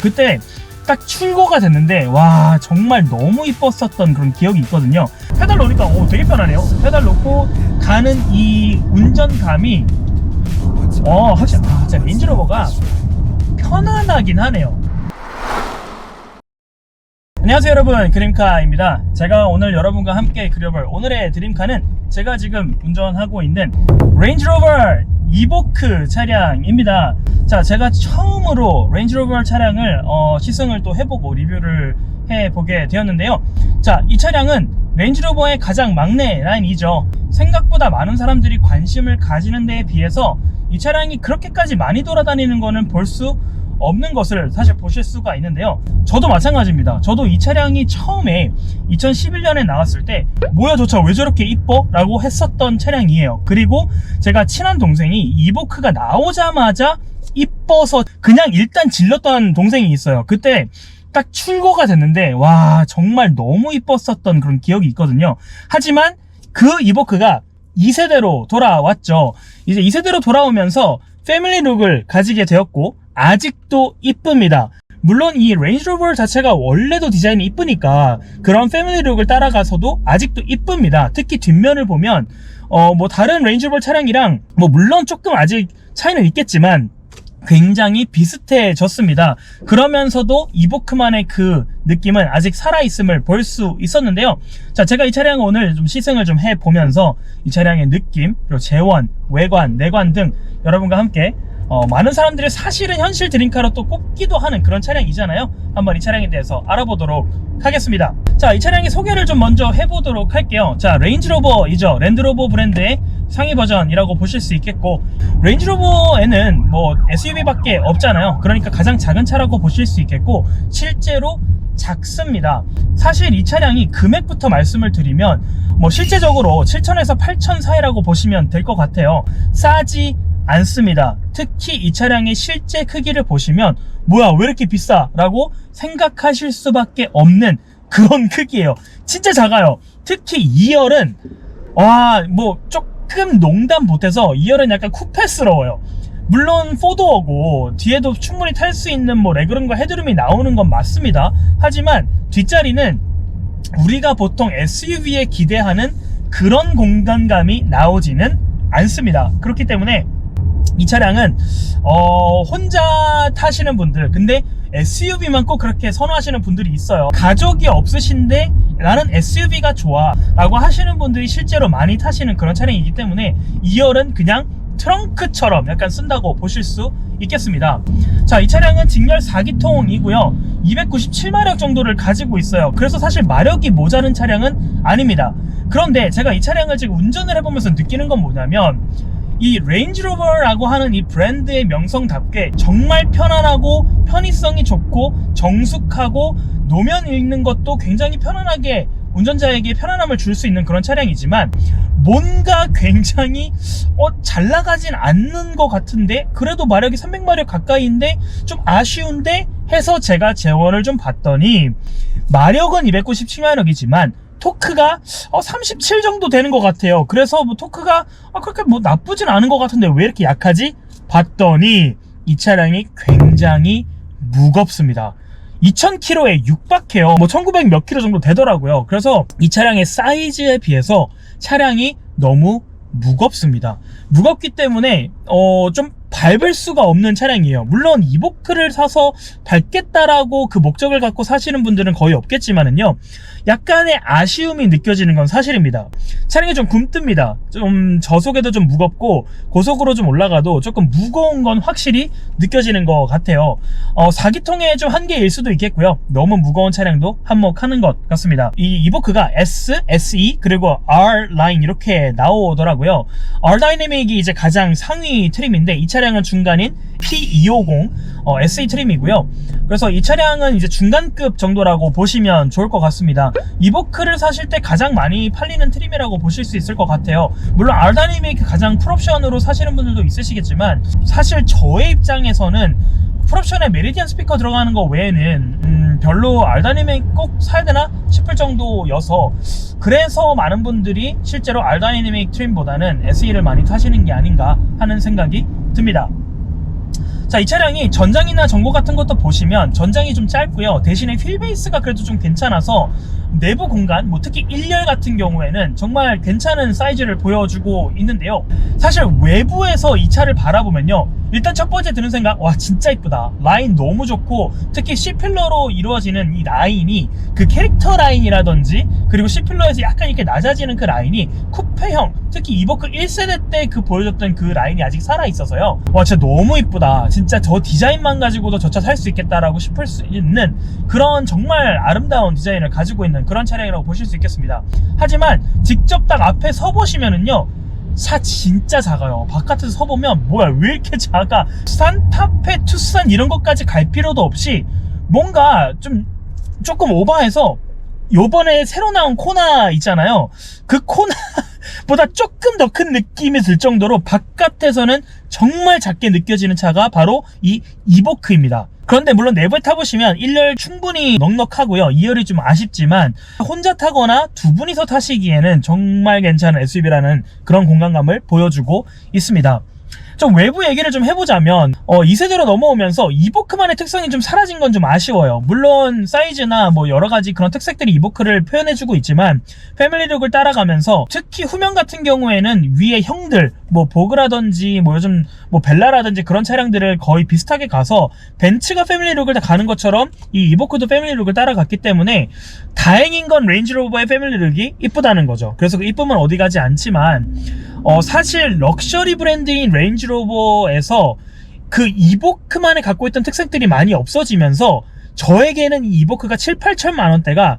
그때 딱 출고가 됐는데 와 정말 너무 이뻤었던 그런 기억이 있거든요. 페달 놓으니까 되게 편하네요. 페달 놓고 가는 이 운전감이 확실히 진짜 레인지로버가 편안하긴 하네요. 안녕하세요 여러분, 그림카입니다. 제가 오늘 여러분과 함께 그려볼 오늘의 드림카는 제가 지금 운전하고 있는 레인지로버 이보크 차량입니다. 자, 제가 처음으로 레인지로버 차량을 시승을 또 해보고 리뷰를 해보게 되었는데요. 자, 이 차량은 레인지로버의 가장 막내 라인이죠. 생각보다 많은 사람들이 관심을 가지는 데에 비해서 이 차량이 그렇게까지 많이 돌아다니는 거는 볼 수 없는 것을 사실 보실 수가 있는데요. 저도 마찬가지입니다. 저도 이 차량이 처음에 2011년에 나왔을 때 뭐야 저 차 왜 저렇게 이뻐? 라고 했었던 차량이에요. 그리고 제가 친한 동생이 이보크가 나오자마자 이뻐서 그냥 일단 질렀던 동생이 있어요. 그때 딱 출고가 됐는데 와 정말 너무 이뻤었던 그런 기억이 있거든요. 하지만 그 이보크가 2세대로 돌아왔죠. 이제 2세대로 돌아오면서 패밀리 룩을 가지게 되었고 아직도 이쁩니다. 물론 이 레인지로버 자체가 원래도 디자인이 이쁘니까 그런 패밀리 룩을 따라가서도 아직도 이쁩니다. 특히 뒷면을 보면 다른 레인지로버 차량이랑 물론 조금 아직 차이는 있겠지만 굉장히 비슷해졌습니다. 그러면서도 이보크만의 그 느낌은 아직 살아있음을 볼 수 있었는데요. 자, 제가 이 차량을 오늘 좀 시승을 좀 해보면서 이 차량의 느낌, 그리고 재원, 외관, 내관 등 여러분과 함께 많은 사람들이 사실은 현실 드림카로 또 꼽기도 하는 그런 차량이잖아요. 한번 이 차량에 대해서 알아보도록 하겠습니다. 자, 이 차량의 소개를 좀 먼저 해보도록 할게요. 자, 레인지로버이죠. 랜드로버 브랜드의 상위 버전이라고 보실 수 있겠고, 레인지로버에는 SUV밖에 없잖아요. 그러니까 가장 작은 차라고 보실 수 있겠고, 실제로 작습니다. 사실 이 차량이 금액부터 말씀을 드리면 실제적으로 7,000에서 8,000 사이라고 보시면 될 것 같아요. 싸지 않습니다. 특히 이 차량의 실제 크기를 보시면 뭐야 왜 이렇게 비싸? 라고 생각하실 수밖에 없는 그런 크기예요. 진짜 작아요. 특히 2열은 조금 농담 못해서 2열은 약간 쿠페스러워요. 물론 4도어고 뒤에도 충분히 탈 수 있는 레그룸과 헤드룸이 나오는 건 맞습니다. 하지만 뒷자리는 우리가 보통 SUV에 기대하는 그런 공간감이 나오지는 않습니다. 그렇기 때문에 이 차량은 혼자 타시는 분들, 근데 SUV만 꼭 그렇게 선호하시는 분들이 있어요. 가족이 없으신데 나는 SUV가 좋아 라고 하시는 분들이 실제로 많이 타시는 그런 차량이기 때문에 2열은 그냥 트렁크처럼 약간 쓴다고 보실 수 있겠습니다. 자, 이 차량은 직렬 4기통이고요 297마력 정도를 가지고 있어요. 그래서 사실 마력이 모자른 차량은 아닙니다. 그런데 제가 이 차량을 지금 운전을 해보면서 느끼는 건 뭐냐면 이 레인지로버라고 하는 이 브랜드의 명성답게 정말 편안하고 편의성이 좋고 정숙하고 노면 읽는 것도 굉장히 편안하게 운전자에게 편안함을 줄 수 있는 그런 차량이지만 뭔가 굉장히 잘 나가진 않는 것 같은데 그래도 마력이 300마력 가까이인데 좀 아쉬운데 해서 제가 재원을 좀 봤더니 마력은 297마력이지만 토크가 37 정도 되는 것 같아요. 그래서 토크가 그렇게 나쁘진 않은 것 같은데 왜 이렇게 약하지? 봤더니 이 차량이 굉장히 무겁습니다. 2000km에 육박해요. 1900 몇 킬로 정도 되더라고요. 그래서 이 차량의 사이즈에 비해서 차량이 너무 무겁습니다. 무겁기 때문에 좀 밟을 수가 없는 차량이에요. 물론 이보크를 사서 밟겠다라고 그 목적을 갖고 사시는 분들은 거의 없겠지만은요, 약간의 아쉬움이 느껴지는 건 사실입니다. 차량이 좀 굼뜹니다. 좀 저속에도 좀 무겁고 고속으로 좀 올라가도 조금 무거운 건 확실히 느껴지는 것 같아요. 4기통의 좀 한계일 수도 있겠고요. 너무 무거운 차량도 한몫하는 것 같습니다. 이 이보크가 S, SE 그리고 R 라인 이렇게 나오더라고요. R 다이내믹이 이제 가장 상위 트림인데 이 차량은 중간인 P250 SE 트림이고요. 그래서 이 차량은 이제 중간급 정도라고 보시면 좋을 것 같습니다. 이보크를 사실 때 가장 많이 팔리는 트림이라고 보실 수 있을 것 같아요. 물론 R 다이내믹 가장 풀옵션으로 사시는 분들도 있으시겠지만 사실 저의 입장에서는 풀옵션에 메리디안 스피커 들어가는 거 외에는 별로 R 다이내믹 꼭 사야 되나 싶을 정도여서 그래서 많은 분들이 실제로 R 다이내믹 트림보다는 SE를 많이 타시는 게 아닌가 하는 생각이 듭니다. 자, 이 차량이 전장이나 전고 같은 것도 보시면 전장이 좀 짧고요. 대신에 휠베이스가 그래도 좀 괜찮아서 내부 공간, 뭐 특히 1열 같은 경우에는 정말 괜찮은 사이즈를 보여주고 있는데요. 사실 외부에서 이 차를 바라보면요, 일단 첫 번째 드는 생각, 와 진짜 이쁘다. 라인 너무 좋고, 특히 C필러로 이루어지는 이 라인이 그 캐릭터 라인이라든지, 그리고 C필러에서 약간 이렇게 낮아지는 그 라인이 쿠페형, 특히 이버크 1세대 때 그 보여줬던 그 라인이 아직 살아있어서요, 와 진짜 너무 이쁘다. 진짜 저 디자인만 가지고도 저 차 살 수 있겠다라고 싶을 수 있는 그런 정말 아름다운 디자인을 가지고 있는 그런 차량이라고 보실 수 있겠습니다. 하지만 직접 딱 앞에 서보시면은요, 차 진짜 작아요. 바깥에서 서보면 뭐야 왜 이렇게 작아. 산타페, 투싼 이런 것까지 갈 필요도 없이 뭔가 좀 조금 오버해서, 요번에 새로 나온 코나 있잖아요, 그 코나보다 조금 더 큰 느낌이 들 정도로 바깥에서는 정말 작게 느껴지는 차가 바로 이 이보크입니다. 그런데 물론 내부에 타보시면 1열 충분히 넉넉하고요, 2열이 좀 아쉽지만 혼자 타거나 두 분이서 타시기에는 정말 괜찮은 SUV라는 그런 공간감을 보여주고 있습니다. 좀 외부 얘기를 좀 해보자면 2세대로 넘어오면서 이보크만의 특성이 좀 사라진 건 좀 아쉬워요. 물론 사이즈나 뭐 여러가지 그런 특색들이 이보크를 표현해주고 있지만 패밀리룩을 따라가면서 특히 후면 같은 경우에는 위에 형들, 뭐 보그라든지 뭐 요즘 뭐 벨라라든지 그런 차량들을 거의 비슷하게 가서 벤츠가 패밀리룩을 다 가는 것처럼 이 이보크도 패밀리룩을 따라갔기 때문에 다행인 건 레인지로버의 패밀리룩이 이쁘다는 거죠. 그래서 그 이쁨은 어디 가지 않지만 사실 럭셔리 브랜드인 레인지로버에서 그 이보크만에 갖고 있던 특색들이 많이 없어지면서 저에게는 이 이보크가 7-8천만 원대가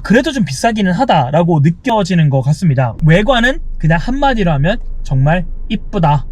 그래도 좀 비싸기는 하다라고 느껴지는 것 같습니다. 외관은 그냥 한마디로 하면 정말 이쁘다,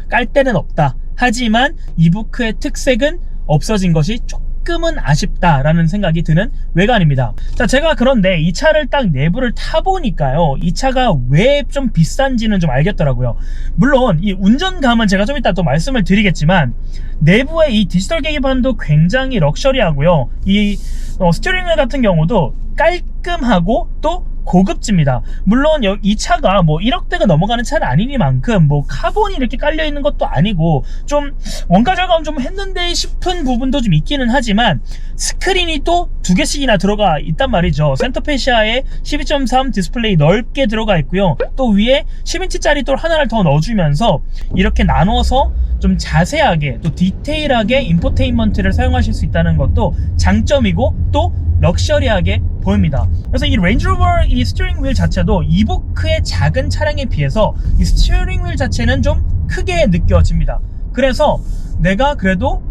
깔 데는 없다. 하지만 이보크의 특색은 없어진 것이 조금은 아쉽다라는 생각이 드는 외관입니다. 자, 제가 그런데 이 차를 딱 내부를 타보니까요, 이 차가 왜 좀 비싼지는 좀 알겠더라고요. 물론 이 운전감은 제가 좀 이따 또 말씀을 드리겠지만 내부의 이 디지털 계기판도 굉장히 럭셔리하고요, 이 스티어링 휠 같은 경우도 깔끔하고 또 고급집니다. 물론 이 차가 뭐 1억대가 넘어가는 차는 아니니만큼 뭐 카본이 이렇게 깔려있는 것도 아니고 좀 원가 절감 좀 했는데 싶은 부분도 좀 있기는 하지만 스크린이 또 2개씩이나 들어가 있단 말이죠. 센터페시아에 12.3 디스플레이 넓게 들어가 있고요, 또 위에 10인치짜리 또 하나를 더 넣어주면서 이렇게 나눠서 좀 자세하게 또 디테일하게 인포테인먼트를 사용하실 수 있다는 것도 장점이고 또 럭셔리하게 보입니다. 그래서 이 레인지로버 이 스티어링 휠 자체도 이보크의 작은 차량에 비해서 이 스티어링 휠 자체는 좀 크게 느껴집니다. 그래서 내가 그래도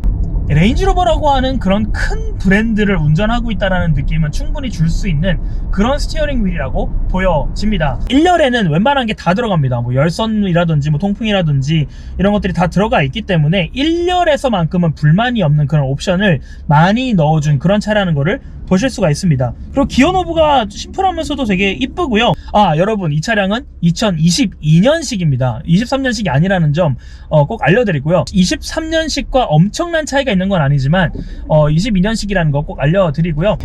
레인지로버라고 하는 그런 큰 브랜드를 운전하고 있다는 느낌은 충분히 줄 수 있는 그런 스티어링 휠이라고 보여집니다. 1열에는 웬만한 게 다 들어갑니다. 뭐 열선이라든지 뭐 통풍이라든지 이런 것들이 다 들어가 있기 때문에 1열에서만큼은 불만이 없는 그런 옵션을 많이 넣어준 그런 차라는 거를 보실 수가 있습니다. 그리고 기어 노브가 심플하면서도 되게 이쁘고요. 여러분, 이 차량은 2022년식입니다. 23년식이 아니라는 점 꼭 알려드리고요. 23년식과 엄청난 차이가 있는 건 아니지만 22년식이라는 거 꼭 알려드리고요.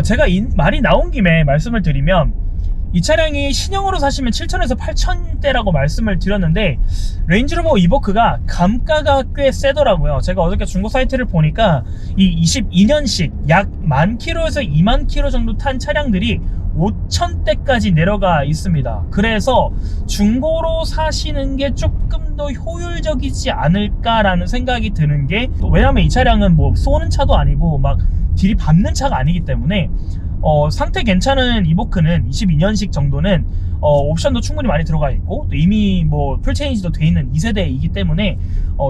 제가 말이 나온 김에 말씀을 드리면, 이 차량이 신형으로 사시면 7천에서 8천대라고 말씀을 드렸는데 레인지로버 이보크가 감가가 꽤 세더라고요. 제가 어저께 중고 사이트를 보니까 이 22년식 약 10,000km에서 20,000km 정도 탄 차량들이 5천대까지 내려가 있습니다. 그래서 중고로 사시는 게 조금 더 효율적이지 않을까라는 생각이 드는 게, 왜냐면 이 차량은 뭐 쏘는 차도 아니고 막 들이밟는 차가 아니기 때문에 상태 괜찮은 이보크는 22년식 정도는 옵션도 충분히 많이 들어가 있고 또 이미 뭐 풀체인지도 돼 있는 2세대이기 때문에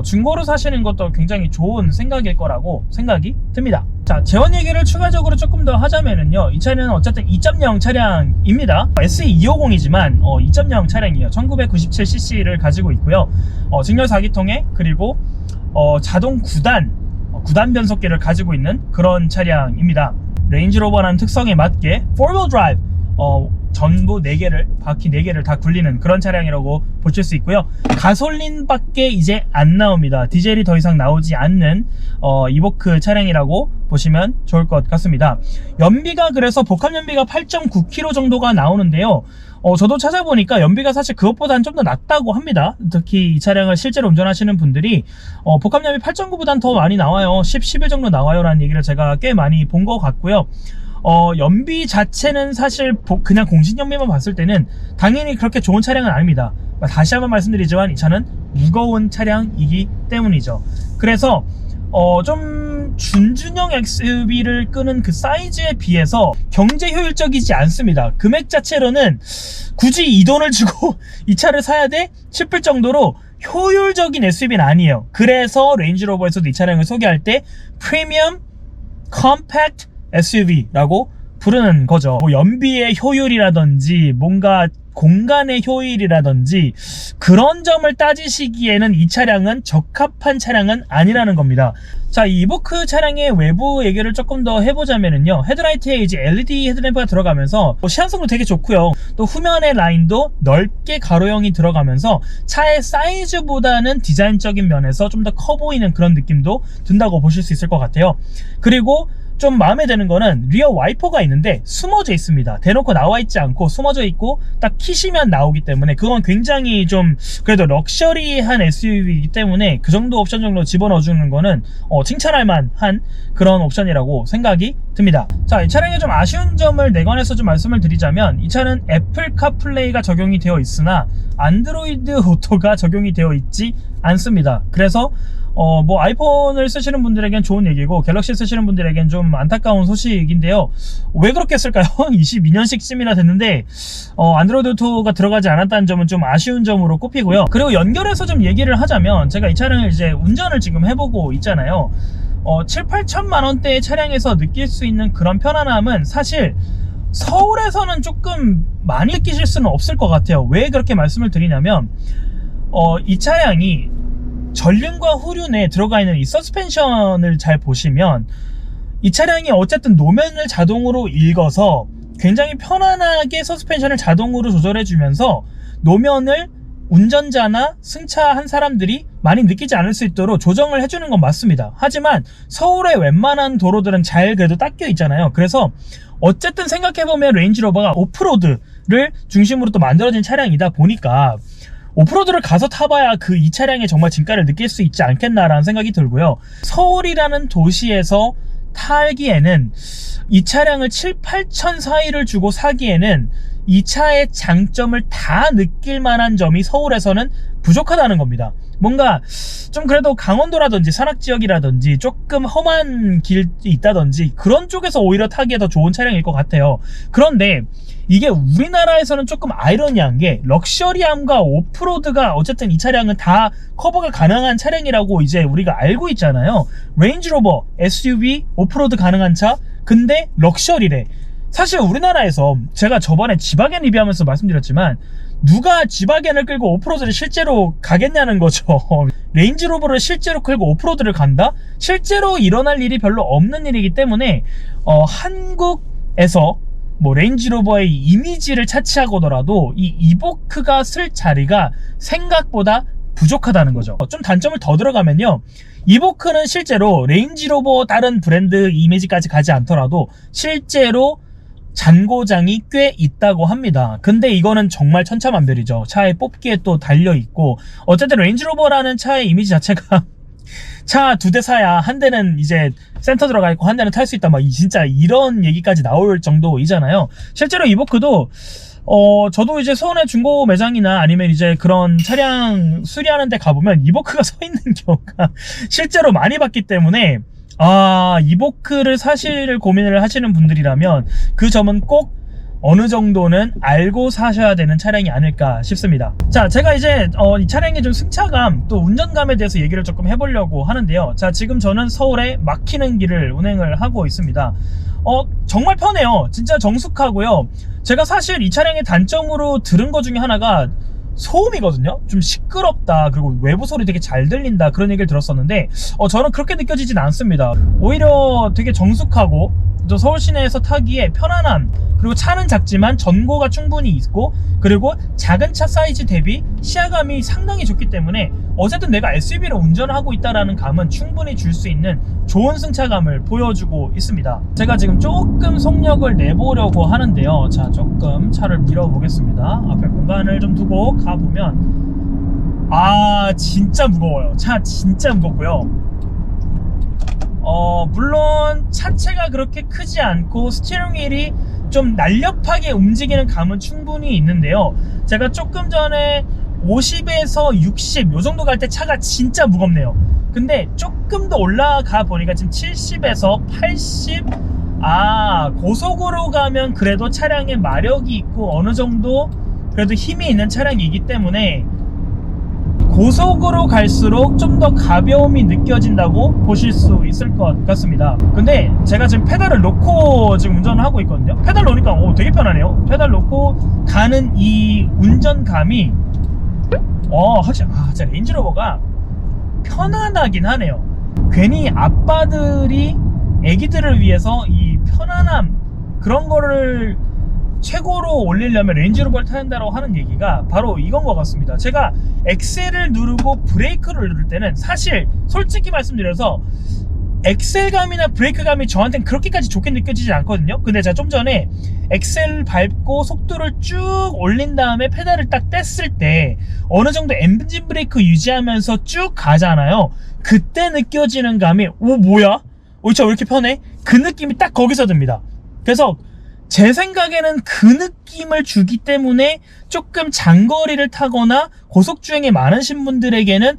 중고로 사시는 것도 굉장히 좋은 생각일 거라고 생각이 듭니다. 자, 재원 얘기를 추가적으로 조금 더 하자면은요, 이 차는 어쨌든 2.0 차량입니다. SE250이지만 2.0 차량이에요. 1997cc를 가지고 있고요. 직렬 4기통에 그리고 자동 9단 변속기를 가지고 있는 그런 차량입니다. 레인지로버라는 특성에 맞게 4wheel drive 전부 4개를, 바퀴 4개를 다 굴리는 그런 차량이라고 보실 수 있고요. 가솔린 밖에 이제 안 나옵니다. 디젤이 더 이상 나오지 않는 이보크 차량이라고 보시면 좋을 것 같습니다. 연비가 그래서 복합 연비가 8.9km 정도가 나오는데요. 저도 찾아보니까 연비가 사실 그것보다는 좀 더 낮다고 합니다. 특히 이 차량을 실제로 운전하시는 분들이 복합연비 8.9보다는 더 많이 나와요. 10, 11 정도 나와요 라는 얘기를 제가 꽤 많이 본 것 같고요. 연비 자체는 사실 그냥 공식 연비만 봤을 때는 당연히 그렇게 좋은 차량은 아닙니다. 다시 한번 말씀드리지만 이 차는 무거운 차량이기 때문이죠. 그래서 좀 준준형 XUV를 끄는 그 사이즈에 비해서 경제 효율적이지 않습니다. 금액 자체로는 굳이 이 돈을 주고 이 차를 사야 돼? 싶을 정도로 효율적인 SUV는 아니에요. 그래서 레인지로버에서도 이 차량을 소개할 때 프리미엄 컴팩트 SUV라고 부르는 거죠. 뭐 연비의 효율이라든지 뭔가 공간의 효율이라든지 그런 점을 따지시기에는 이 차량은 적합한 차량은 아니라는 겁니다. 자, 이 이보크 차량의 외부 얘기를 조금 더 해보자면요, 헤드라이트에 이제 LED 헤드램프가 들어가면서 시안성도 되게 좋고요, 또 후면의 라인도 넓게 가로형이 들어가면서 차의 사이즈보다는 디자인적인 면에서 좀 더 커 보이는 그런 느낌도 든다고 보실 수 있을 것 같아요. 그리고 좀 마음에 드는 거는 리어 와이퍼가 있는데 숨어져 있습니다. 대놓고 나와 있지 않고 숨어져 있고 딱 키시면 나오기 때문에 그건 굉장히 좀 그래도 럭셔리한 SUV이기 때문에 그 정도 옵션 정도 집어넣어 주는 거는 칭찬할 만한 그런 옵션이라고 생각이 듭니다. 자, 이 차량의 좀 아쉬운 점을 내관해서 좀 말씀을 드리자면, 이 차는 애플 카플레이가 적용이 되어 있으나 안드로이드 오토가 적용이 되어 있지 않습니다. 그래서 뭐 아이폰을 쓰시는 분들에겐 좋은 얘기고 갤럭시 쓰시는 분들에겐 좀 안타까운 소식인데요. 왜 그렇게 했을까요? 22년씩쯤이나 됐는데 안드로이드 오토가 들어가지 않았다는 점은 좀 아쉬운 점으로 꼽히고요. 그리고 연결해서 좀 얘기를 하자면, 제가 이 차량을 이제 운전을 지금 해보고 있잖아요. 7, 8천만 원대의 차량에서 느낄 수 있는 그런 편안함은 사실 서울에서는 조금 많이 느끼실 수는 없을 것 같아요. 왜 그렇게 말씀을 드리냐면, 이 차량이 전륜과 후륜에 들어가 있는 이 서스펜션을 잘 보시면, 이 차량이 어쨌든 노면을 자동으로 읽어서 굉장히 편안하게 서스펜션을 자동으로 조절해 주면서 노면을 운전자나 승차한 사람들이 많이 느끼지 않을 수 있도록 조정을 해주는 건 맞습니다. 하지만 서울의 웬만한 도로들은 잘 그래도 닦여 있잖아요. 그래서 어쨌든 생각해보면 레인지로버가 오프로드를 중심으로 또 만들어진 차량이다 보니까 오프로드를 가서 타봐야 이 차량의 정말 진가를 느낄 수 있지 않겠나라는 생각이 들고요. 서울이라는 도시에서 타기에는 이 차량을 7, 8천 사이를 주고 사기에는 이 차의 장점을 다 느낄 만한 점이 서울에서는 부족하다는 겁니다. 뭔가 좀 그래도 강원도라든지 산악지역이라든지 조금 험한 길이 있다든지 그런 쪽에서 오히려 타기에 더 좋은 차량일 것 같아요. 그런데 이게 우리나라에서는 조금 아이러니한 게, 럭셔리함과 오프로드가 어쨌든 이 차량은 다 커버가 가능한 차량이라고 이제 우리가 알고 있잖아요. 레인지로버 SUV 오프로드 가능한 차, 근데 럭셔리래. 사실 우리나라에서 제가 저번에 지바겐 리뷰하면서 말씀드렸지만, 누가 지바겐을 끌고 오프로드를 실제로 가겠냐는 거죠. 레인지로버를 실제로 끌고 오프로드를 간다? 실제로 일어날 일이 별로 없는 일이기 때문에 한국에서 뭐 레인지로버의 이미지를 차치하고더라도 이 이보크가 쓸 자리가 생각보다 부족하다는 거죠. 좀 단점을 더 들어가면요, 이보크는 실제로 레인지로버 다른 브랜드 이미지까지 가지 않더라도 실제로 잔고장이 꽤 있다고 합니다. 근데 이거는 정말 천차만별이죠. 차에 뽑기에 또 달려있고, 어쨌든 레인지로버라는 차의 이미지 자체가 차 두 대 사야 한 대는 이제 센터 들어가 있고 한 대는 탈 수 있다, 막 진짜 이런 얘기까지 나올 정도이잖아요. 실제로 이보크도 저도 이제 서울의 중고 매장이나 아니면 이제 그런 차량 수리하는 데 가보면 이보크가 서 있는 경우가 실제로 많이 봤기 때문에, 이보크를 사실 고민을 하시는 분들이라면 그 점은 꼭 어느 정도는 알고 사셔야 되는 차량이 아닐까 싶습니다. 자, 제가 이제 이 차량의 좀 승차감 또 운전감에 대해서 얘기를 조금 해보려고 하는데요. 자, 지금 저는 서울에 막히는 길을 운행을 하고 있습니다. 정말 편해요. 진짜 정숙하고요. 제가 사실 이 차량의 단점으로 들은 것 중에 하나가 소음이거든요. 좀 시끄럽다, 그리고 외부 소리 되게 잘 들린다, 그런 얘기를 들었었는데 저는 그렇게 느껴지진 않습니다. 오히려 되게 정숙하고 또 서울 시내에서 타기에 편안함, 그리고 차는 작지만 전고가 충분히 있고, 그리고 작은 차 사이즈 대비 시야감이 상당히 좋기 때문에 어쨌든 내가 SUV를 운전하고 있다라는 감은 충분히 줄 수 있는 좋은 승차감을 보여주고 있습니다. 제가 지금 조금 속력을 내보려고 하는데요. 자, 조금 차를 밀어보겠습니다. 앞에 공간을 좀 두고 가보면, 아, 진짜 무거워요. 차 진짜 무겁고요. 물론 차체가 그렇게 크지 않고 스티어링 휠이 좀 날렵하게 움직이는 감은 충분히 있는데요. 제가 조금 전에 50에서 60 요 정도 갈 때 차가 진짜 무겁네요. 근데 조금 더 올라가 보니까 지금 70에서 80, 고속으로 가면 그래도 차량에 마력이 있고 어느 정도 그래도 힘이 있는 차량이기 때문에 고속으로 갈수록 좀 더 가벼움이 느껴진다고 보실 수 있을 것 같습니다. 근데 제가 지금 페달을 놓고 지금 운전을 하고 있거든요. 페달 놓으니까 되게 편하네요. 페달 놓고 가는 이 운전감이 확실히 진짜 레인지로버가 편안하긴 하네요. 괜히 아빠들이 애기들을 위해서 이 편안함 그런 거를 최고로 올리려면 레인지로버를 타야 한다고 하는 얘기가 바로 이건 것 같습니다. 제가 엑셀을 누르고 브레이크를 누를 때는 사실 솔직히 말씀드려서 엑셀감이나 브레이크감이 저한테는 그렇게까지 좋게 느껴지지 않거든요. 근데 제가 좀 전에 엑셀 밟고 속도를 쭉 올린 다음에 페달을 딱 뗐을 때 어느 정도 엔진 브레이크 유지하면서 쭉 가잖아요. 그때 느껴지는 감이 뭐야? 차 왜 이렇게 편해? 그 느낌이 딱 거기서 듭니다. 그래서 제 생각에는 그 느낌을 주기 때문에 조금 장거리를 타거나 고속주행이 많으신 분들에게는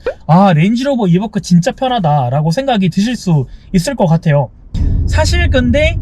레인지로버 이버크 진짜 편하다 라고 생각이 드실 수 있을 것 같아요. 사실 근데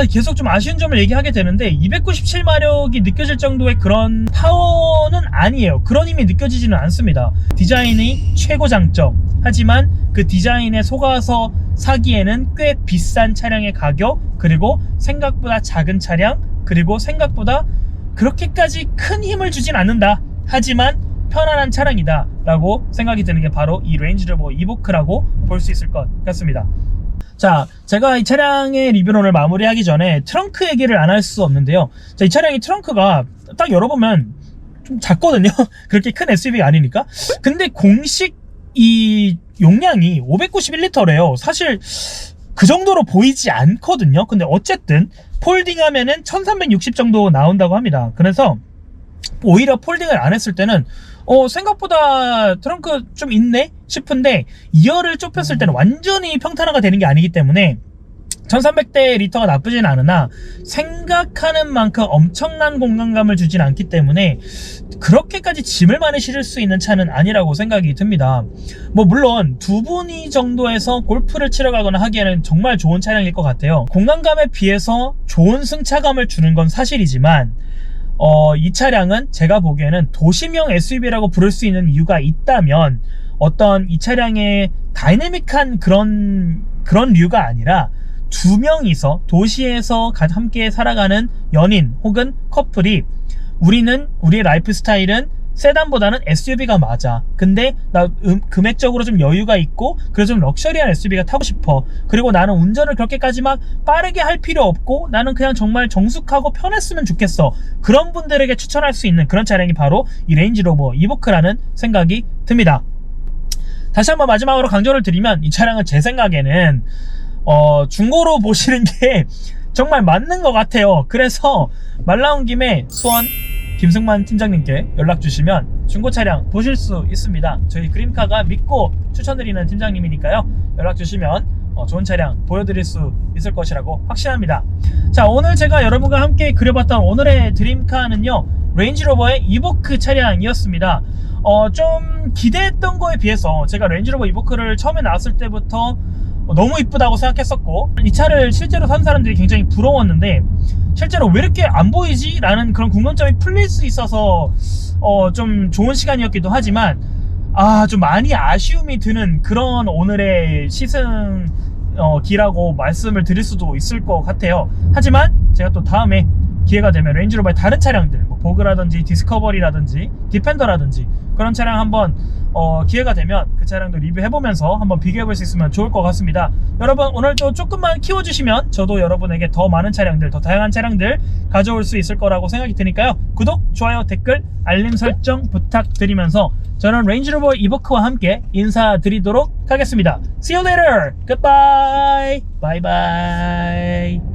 계속 좀 아쉬운 점을 얘기하게 되는데 297마력이 느껴질 정도의 그런 파워는 아니에요. 그런 힘이 느껴지지는 않습니다. 디자인이 최고 장점, 하지만 그 디자인에 속아서 사기에는 꽤 비싼 차량의 가격, 그리고 생각보다 작은 차량, 그리고 생각보다 그렇게까지 큰 힘을 주진 않는다, 하지만 편안한 차량이다 라고 생각이 드는 게 바로 이 레인지로버 이보크라고 볼 수 있을 것 같습니다. 자, 제가 이 차량의 리뷰를 오늘 마무리하기 전에 트렁크 얘기를 안 할 수 없는데요. 자, 이 차량의 트렁크가 딱 열어보면 좀 작거든요. 그렇게 큰 SUV가 아니니까. 근데 공식 이 용량이 591리터래요. 사실 그 정도로 보이지 않거든요. 근데 어쨌든 폴딩하면은 1360 정도 나온다고 합니다. 그래서 오히려 폴딩을 안 했을 때는 생각보다 트렁크 좀 있네 싶은데 2열을 좁혔을 때는 완전히 평탄화가 되는 게 아니기 때문에 1300대 리터가 나쁘진 않으나 생각하는 만큼 엄청난 공간감을 주진 않기 때문에 그렇게까지 짐을 많이 실을 수 있는 차는 아니라고 생각이 듭니다. 물론 두 분이 정도에서 골프를 치러 가거나 하기에는 정말 좋은 차량일 것 같아요. 공간감에 비해서 좋은 승차감을 주는 건 사실이지만 이 차량은 제가 보기에는 도심형 SUV라고 부를 수 있는 이유가 있다면 어떤 이 차량의 다이내믹한 그런 류가 아니라 두 명이서 도시에서 함께 살아가는 연인 혹은 커플이 우리의 라이프 스타일은 세단보다는 SUV가 맞아. 근데 나 금액적으로 좀 여유가 있고 그래서 좀 럭셔리한 SUV가 타고 싶어. 그리고 나는 운전을 그렇게까지 막 빠르게 할 필요 없고 나는 그냥 정말 정숙하고 편했으면 좋겠어. 그런 분들에게 추천할 수 있는 그런 차량이 바로 이 레인지로버 이보크라는 생각이 듭니다. 다시 한번 마지막으로 강조를 드리면 이 차량은 제 생각에는 중고로 보시는 게 정말 맞는 것 같아요. 그래서 말 나온 김에 수원 김승만 팀장님께 연락 주시면 중고 차량 보실 수 있습니다. 저희 그림카가 믿고 추천드리는 팀장님이니까요. 연락 주시면 좋은 차량 보여드릴 수 있을 것이라고 확신합니다. 자, 오늘 제가 여러분과 함께 그려봤던 오늘의 드림카는요, 레인지로버의 이보크 차량이었습니다. 좀 기대했던 거에 비해서 제가 레인지로버 이보크를 처음에 나왔을 때부터 너무 이쁘다고 생각했었고 이 차를 실제로 산 사람들이 굉장히 부러웠는데 실제로 왜 이렇게 안 보이지? 라는 그런 궁금점이 풀릴 수 있어서 좀 좋은 시간이었기도 하지만 좀 많이 아쉬움이 드는 그런 오늘의 시승기라고 말씀을 드릴 수도 있을 것 같아요. 하지만 제가 또 다음에 기회가 되면 레인지로버의 다른 차량들 보그라든지 디스커버리라든지 디펜더라든지 그런 차량 한번 기회가 되면 그 차량도 리뷰해보면서 한번 비교해볼 수 있으면 좋을 것 같습니다. 여러분 오늘도 조금만 키워주시면 저도 여러분에게 더 많은 차량들, 더 다양한 차량들 가져올 수 있을 거라고 생각이 드니까요. 구독, 좋아요, 댓글, 알림 설정 부탁드리면서 저는 레인지로버 이버크와 함께 인사드리도록 하겠습니다. See you later. Goodbye. Bye bye.